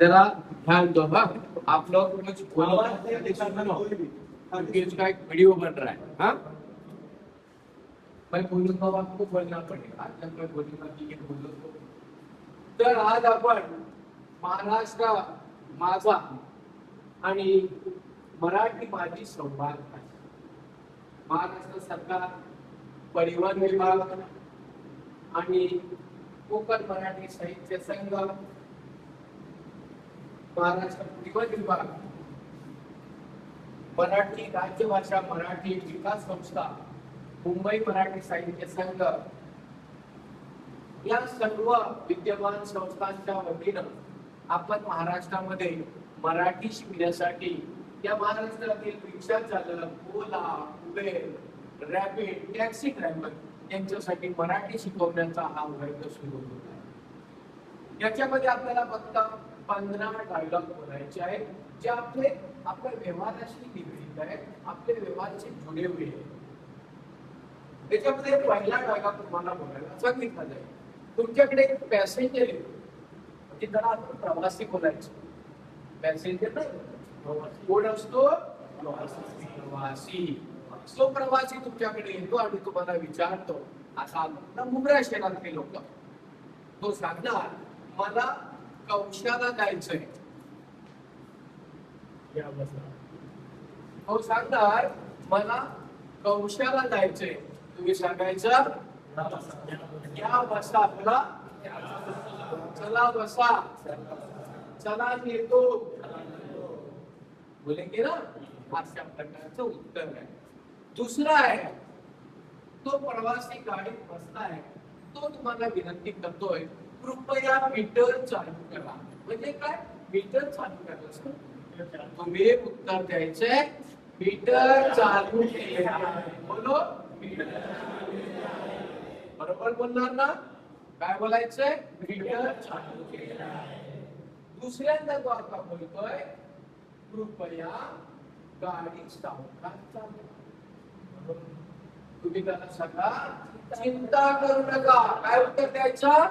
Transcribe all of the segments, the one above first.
जरा ध्यान दो। हाँ, आप लोग कुछ बोलो क्योंकि इसका एक वीडियो बन रहा है। हाँ, मैं बोलूंगा आपको बोलना पड़ेगा। जब मैं बोलूंगा कि ये बोलो तर आज आपण महाराष्ट्र माझा आणि मराठी माझी संवाद महाराष्ट्र सरकार परिवहन विभाग आणि कोकण मराठी साहित्य संघ महाराष्ट्र परिवहन विभाग मराठी राज्यभाषा मराठी विकास संस्था मुंबई मराठी साहित्य संघ या सर्व विद्यमान संस्थांच्या वतीनं आपण महाराष्ट्रामध्ये मराठी शिकण्यासाठी या महाराष्ट्रातील रिक्षा चालक ओला उबेर रॅपिड टॅक्सी ड्रायव्हर यांच्यासाठी मराठी शिकवण्याचा हा वर्ग सुरू होत आहे। याच्यामध्ये आपल्याला फक्त 15 डायलॉग बोलायचे आहेत जे आपल्या व्यवहाराशी निगडीत आहेत, आपले व्यवहाराशी जुळे हुए आहेत। त्याच्यामध्ये पहिला डायलॉग तुम्हाला बोलायला सांगितला जाईल। तुमच्याकडे एक पॅसेंजर आहे म्हणजे त्याला आपण प्रवासी बोलायचं। पॅसेंजर नाही, कोण असतो? प्रवासी। तो प्रवासी तुमच्याकडे येतो आणि तुम्हाला विचारतो, असा मुंबई शहरातले लोक, तो सांगणार मला कौशाला जायचंय। तो सांगणार मला कौशाला जायचंय। तुम्ही सांगायचं या बसा, बोला चला बसा, चला येतो, बोलेंगे ना, अशा प्रकारचं उत्तर आहे। दुसरा आहे, तो प्रवासी गाडीत बसलाय, तो तुम्हाला विनंती करतोय कृपया मीटर चालू करा। म्हणजे काय? मीटर चालू करा। तुम्ही उत्तर द्यायचंय मीटर चालू केले आहे। बोलो बरोबर बोलणार ना? काय बोलायचंय? मीटर चालू केले आहे। दुसऱ्यांदा तो आता बोलतोय कृपया गाडी सावकाश चालवा। तुम्ही त्याला सांगा चिंता करू नका। काय उत्तर द्यायचं?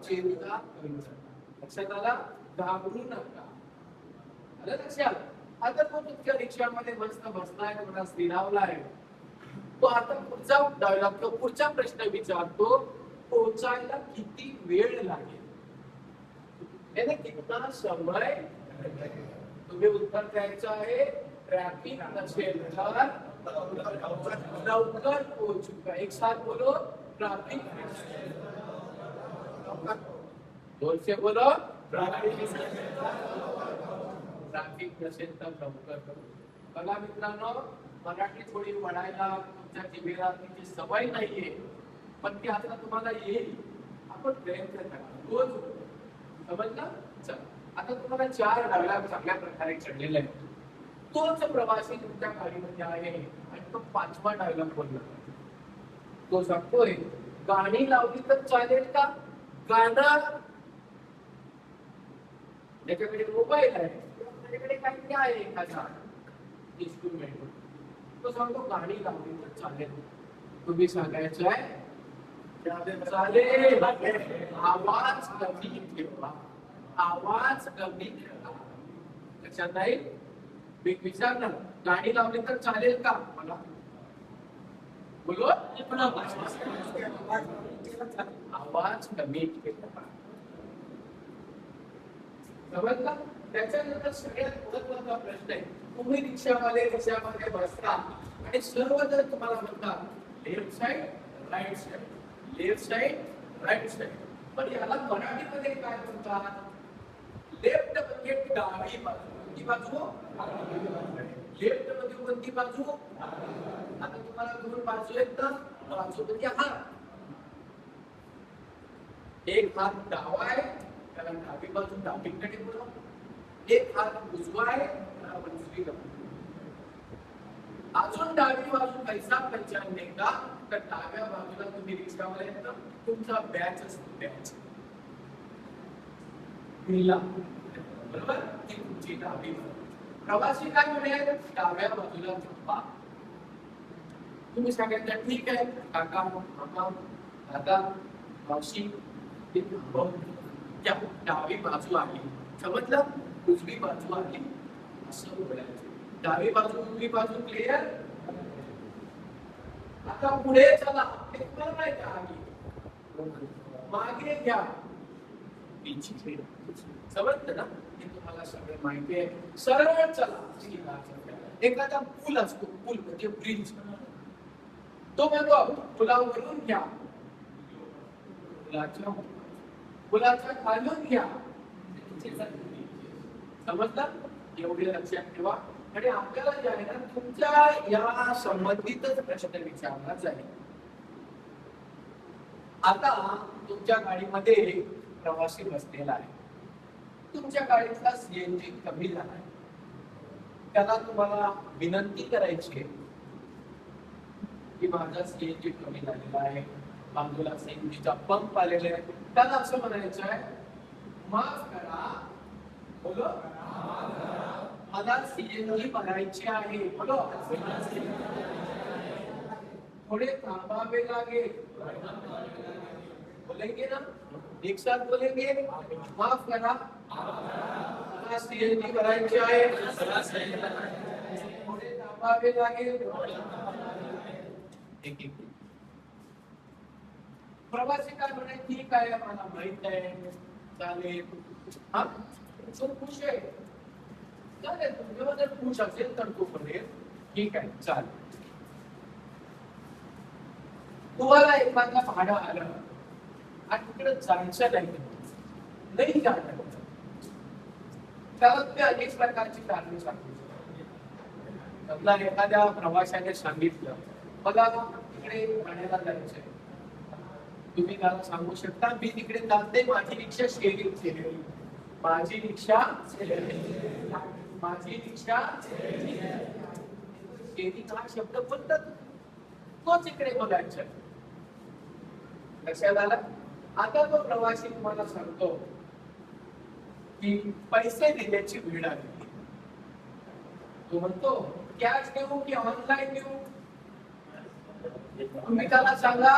चिंता करू नका। लक्षात आला? घाबरू नका। आलं लक्षात? आता तो तुमच्या रिक्षामध्ये मस्त बसलाय, थोडा स्थिरावलाय, तो आता पुढचा डायलॉग, तो पुढचा प्रश्न विचारतो, पोहोचायला किती वेळ लागेल? याने कितना समय? तुम्ही उत्तर द्यायचं आहे ट्रॅफिक नसेल तर लवकर पोहोचू का। एक साथ बोलो ट्रॅफिक जोर से बोलो ट्रॅफिक नसेल तर लवकर करू। बघा मित्रांनो, मराठी थोडी पढायला तुमच्या जिभेला तिची सवय नाहीये, पण ती आता तुम्हाला येईल। आपण प्रयत्न करा रोज। समजलं? चल, आता तुम्हाला 4 डायलॉग चांगल्या प्रकारे चढलेले आहेत। तोच प्रवासी तुमच्या गाडीमध्ये आहे आणि तो 5वा डायलॉग बोलला। तो सांगतोय गाणी लावली तर चालेल का? गाणं ज्याच्याकडे मोबाईल आहे त्याच्याकडे काही आहे एखादा इन्स्ट्रुमेंट, तो सांगतो गाणी लावली तर चालेल। तुम्ही सांगायचं आहे चालेल, आवाज कमी ठेवा, आवाज कमी ठेवा। लक्षात नाही? मी विचारलं गाणी लावली तर चालेल का? मला बोलो आवाज कमी ठेवा। समजला? त्याच्यानंतर सगळ्यात महत्त्वाचा प्रश्न आहे, तुम्ही रिक्षामध्ये बसता आणि सर्वजण तुम्हाला म्हणतात left side right side, left side right side, पण याला मराठीमध्ये काय म्हणतात? लेफ्ट म्हणजे डावी बाजू, कोणती बाजू? लेफ्ट म्हणजे कोणती बाजू? आता तुम्हाला 2 बाजू आहेत ना, बाजू म्हणजे हात, एक हात डावा आहे त्याला डावी बाजू डावीकडे बोलवा, एक हात उजवा आहे त्याला उजवीकडे बोलवा। अजून डावी बाजू पैसा पंचांनी का तर डाव्या बाजूला तुम्ही रिक्षावाले आहेत ना, तुमचा बॅच असतो, बॅच बरोबर, ती तुमची डावी बाजू। प्रवासी काय म्हणेल? डाव्या बाजूला झोपा। तुम्ही सांगायचं ठीक आहे काका, मामा, दादा, मावशी, त्या डावी बाजू आहे, समजलं? उजवी बाजू आहे असं बोलायचं. डावी बाजू उजवी बाजू क्लिअर. आता पुढे चला, हे तुम्हाला माहिती आहे, मागे घ्या, समजलं ना? हे तुम्हाला सगळं माहिती आहे. सरळ चला. एखादा पूल असतो, पूल म्हणजे ब्रिज, तो म्हणतो पुलावरून घ्या, पुलाच्या खालून घ्या, समजलं? एवढे लक्षात ठेवा. आणि आपल्याला जे आहे ना, तुमच्या या संबंधितच प्रश्न विचारला जाईल. आता तुमच्या गाडीमध्ये प्रवासी बसलेला आहे, तुमच्या गाडीतला सीएनजी कमी झाला आहे, त्याला तुम्हाला विनंती करायची आहे की माझा सीएनजी कमी झालेला आहे, बाजूला सीएनजीचा पंप आलेला आहे. त्याला असं म्हणायचं आहे, माफ करा, बोलो, मला सीएनजी भरायची आहे, बोलो, थोडे थांबावे लागेल, बोलेंगे ना, एक साथ बोलेंगे, माफ करा, मला सीएनजी भरायची आहे, थोडे थांबावे लागेल. प्रवासी काय म्हणे, ठीक आहे, मला माहित आहे, चालेल. हा, तो खुश आहे, चालेल. तुमच्यावर जर खुश असेल तर तो म्हणेल ठीक आहे, चालेल. तुम्हाला एखादा भाडं आलं आणि तिकडे जायचं नाही जाणं, त्याला तुम्ही अनेक प्रकारची कारणे सांगू शकता. समजा एखाद्या प्रवाशाने सांगितलं मला तिकडे ठाण्याला जायचंय, तुम्ही त्याला सांगू शकता मी तिकडे जाते, माझी रिक्षा शेअरिंग, माझी रिक्षा शेअरिंग हा शब्द बोलतात, तोच इकडे बोलायचं. लक्षात आलं? आता तो प्रवासी तुम्हाला सांगतो की पैसे दिल्याची वेळ आली, तो म्हणतो कॅश देऊ की ऑनलाईन देऊ? तुम्ही त्याला सांगा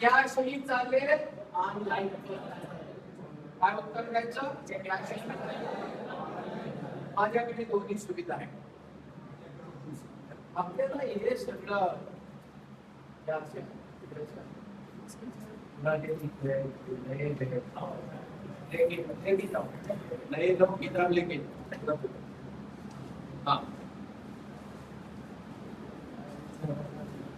कॅश ही चालेल, ऑनलाईन काय उत्तर द्यायचं? माझ्याकडे दोन्ही सुविधा आहे. आपल्याला हे सगळं नए लोग की तरफ लेके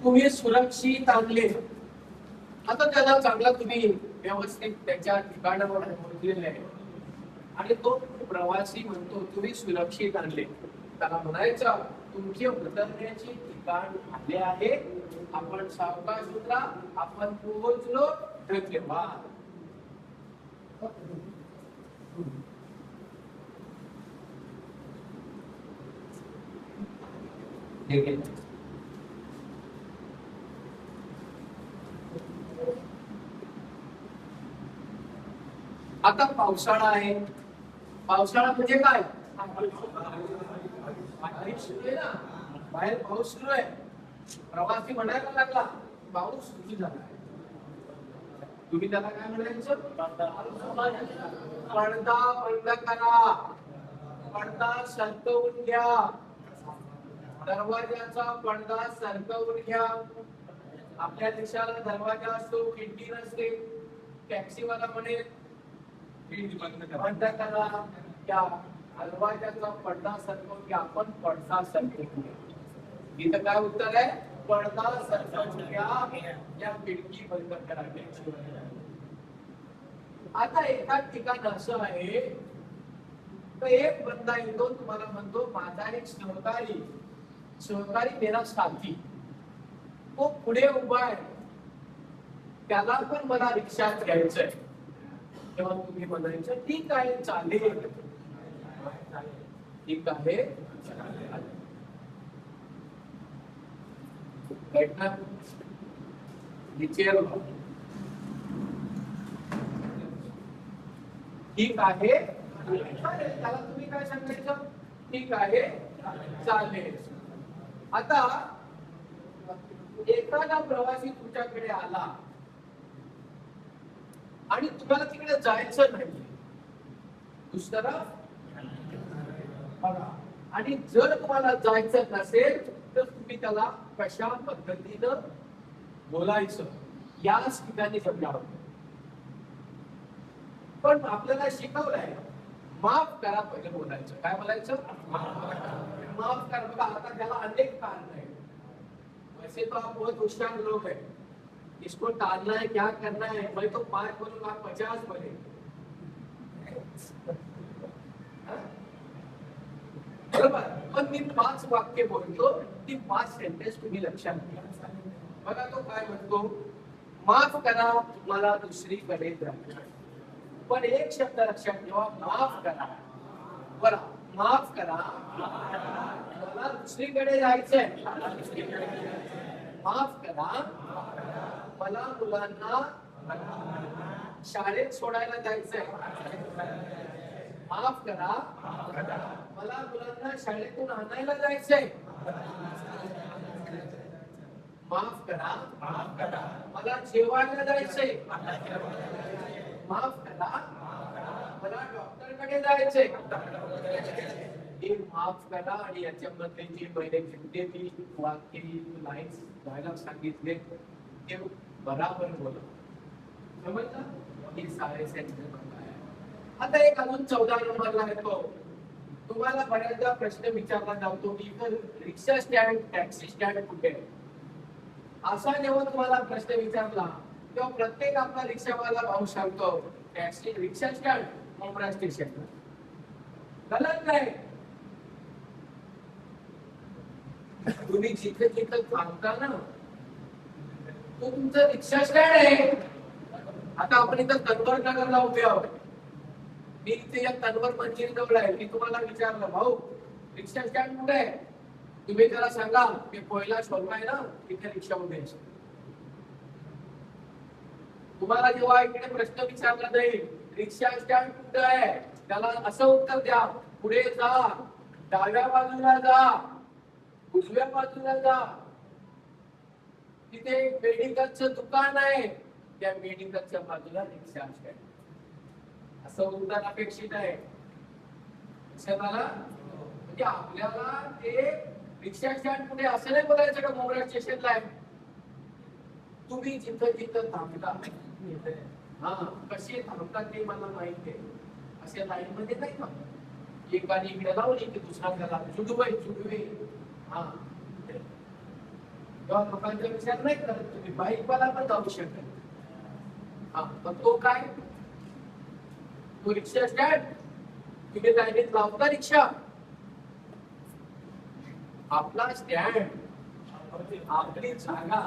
तुम्ही सुरक्षित आणले. आता त्याला चांगला तुम्ही व्यवस्थित त्याच्या ठिकाणावर पोहोचलेले आहे आणि तो प्रवासी म्हणतो तुम्ही सुरक्षित आणले. त्याला म्हणायचं तुमचे उतरण्याचे ठिकाण आले आहे, आपण सावकाश उतरा, आपण पोहोचलो, धन्यवाद. आता पावसाळा आहे. पावसाळा म्हणजे काय? बाहेर पाऊस सुरू आहे. प्रवासी म्हणायला लागला पाऊस सुरू झाला. तुम्ही त्याला काय म्हणायचं? पडदा बंद करा, पडदा सरकवून घ्या, दरवाजाचा पडदा सरकवून घ्या. आपल्या देशाला दरवाजा असतो, खिडकी नसते. टॅक्सीवाला म्हणेल बंद करा, त्या दरवाजाचा पडदा सरकवून घ्या, आपण पडदा सरकवून घ्या. इथं काय उत्तर आहे? पडदा सरकवून घ्या, या खिडकी बंद करा. आता एका ठिकाण असं आहे तर एक बंदा येतो, तुम्हाला म्हणतो माझा एक सहकारी मेरा साथी, तो पुढे उभा आहे, त्याला पण मला रिक्षात घ्यायचंय. तेव्हा तुम्ही म्हणायचं ठीक आहे, चालेल, ठीक आहे, बैठना नीचे ठीक आहे, त्याला तुम्ही काय सांगायचं? ठीक आहे, चालेल. आता एखादा प्रवासी तुमच्याकडे आला आणि तुम्हाला तिकडे जायचं नाही, दुसरं बघा. आणि जर तुम्हाला जायचं नसेल तर तुम्ही त्याला कशा पद्धतीनं बोलायचं याच ठिकाणी समजावं. पण आपल्याला शिकवलंय माफ करा पहिले बोलायचं. काय बोलायचं? माफ करा. बघा आता त्याला अनेक कारण आहे. वैसे तो आप बहुत होशियार लोग हैं, इसको टालना है, क्या करना है, मैं तो 5 बोलूंगा, 50 बोले. बरोबर. पण मी 5 वाक्य बोलतो, ती 5 सेंटेन्स तुम्ही लक्षात घ्या. बघा तो काय म्हणतो, माफ करा मला दुसरीकडे जायचं. पण एक शब्द लक्षात ठेवा, माफ करा. बरं, माफ करा मला दुसरीकडे जायचंय. माफ करा मला मुलांना शाळेत सोडायला जायचंय. माफ करा मला मुलांना शाळेतून आणायला जायचंय. माफ करा मला जेवायला जायचंय. माफ करा मला डॉक्टरकडे जायचंय. हे माफ करा आणि याच्यामध्ये जी पहिले जितके मी वाक्य लाईन्स डायलॉग सांगितले ते बराबर बोला. समजलं? हे सारे सेंटेन्स आहे. आता एक अजून 14 नंबरला येतो. तुम्हाला बऱ्याचदा प्रश्न विचारला जातो की इथं रिक्षा स्टँड टॅक्सी स्टँड कुठे आहे. असा जेव्हा तुम्हाला प्रश्न विचारला तेव्हा प्रत्येक आपला रिक्षावाला भाऊ सांगतो टॅक्सी रिक्षा स्टँड मुंब्रा स्टेशन. गलत नाही. तुम्ही जिथे जिथे थांबता ना तो तुमचं रिक्षा स्टँड आहे. आता आपण इथं कन्वर्ट नगरला उभे आहोत. मी इथे या कन्वर्ट मंजिल जवळ आहे. मी तुम्हाला विचारलं भाऊ रिक्षा स्टँड कुठे आहे. तुम्ही त्याला सांगा मी पहिला शोधला आहे ना तिथे रिक्षा उभी आहे. तुम्हाला जेव्हा इकडे प्रश्न विचारला जाईल रिक्षा स्टँड कुठे आहे त्याला असं उत्तर द्या, पुढे जा, डाव्या बाजूला जा, उजव्या बाजूला जा, तिथे एक मेडिकलचं दुकान आहे, त्या मेडिकलच्या बाजूला रिक्षा स्टँड. असं उत्तर अपेक्षित आहे. म्हणजे आपल्याला ते रिक्षा स्टँड कुठे असं नाही बोलायचं का मुंब्रा स्टेशनला आहे. तुम्ही जिथं जिथं थांबता हा कसे थांबतात ते मला माहिती आहे. अशा लाईन मध्ये नाही ना एकाने इकडे लावली की दुसरा त्याला जुडवे हा तेव्हा लोकांचा विचार नाही करत. तुम्ही बाईकवाला पण जाऊ शकता. हा पण तो काय तो रिक्षा स्टँड तुम्ही लाईनीत लावता रिक्षा. आपला स्टँड आपली जागा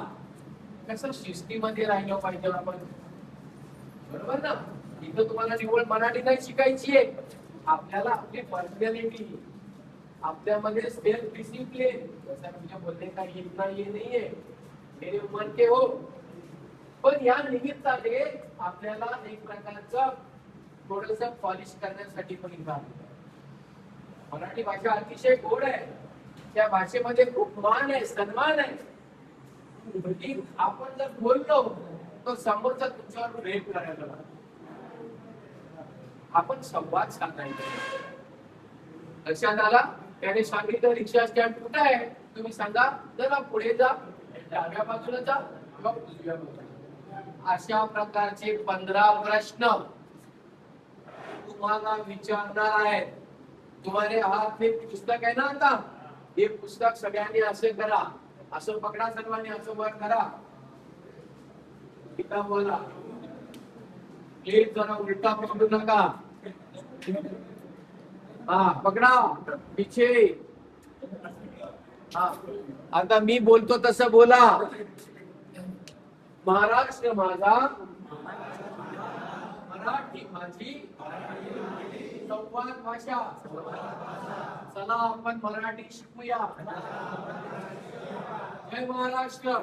कसं शिस्तीमध्ये राहिलं पाहिजे आपण. बरोबर ना. इथं तुम्हाला निवड मराठी नाही शिकायची आहे. आपल्याला आपली पर्सनॅलिटी आपल्यामध्ये सेल्फ डिसिप्लिन जसं तुझे बोलणे का इतना ये नहीं है मेरे मन के हो. पण या निमित्ताने आपल्याला एक प्रकारचं थोडस पॉलिश करण्यासाठी पण इथं मराठी भाषा अतिशय गोड आहे. त्या भाषेमध्ये खूप मान आहे, सन्मान आहे. आपण जर बोललो तर समोरचा तुमच्यावर प्रेम करायला लागतो. आपण संवाद साधायचा. लक्षात आला. त्याने सांगितलं रिक्षा स्टँड कुठे आहे तुम्ही सांगा, जरा पुढे जा, डाव्या बाजूला जा किंवा उजव्या बाजूला. अशा प्रकारचे 15 प्रश्न तुम्हाला विचारणार आहेत. तुम्हाला हात हे पुस्तक आहे ना आता हे पुस्तक सगळ्यांनी असे करा, असं पकडा, सर्वांनी असं वर करा. किताब बोला प्लीज जरा उलटा पकडू नका. हा पकडा पीछे. हा आता मी बोलतो तसं बोला. महाराष्ट्र माझा, मराठी माझी संवाद भाषा. चला आपण मराठी शिकूया. जय महाराष्ट्र.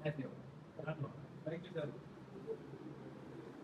Thank you sir.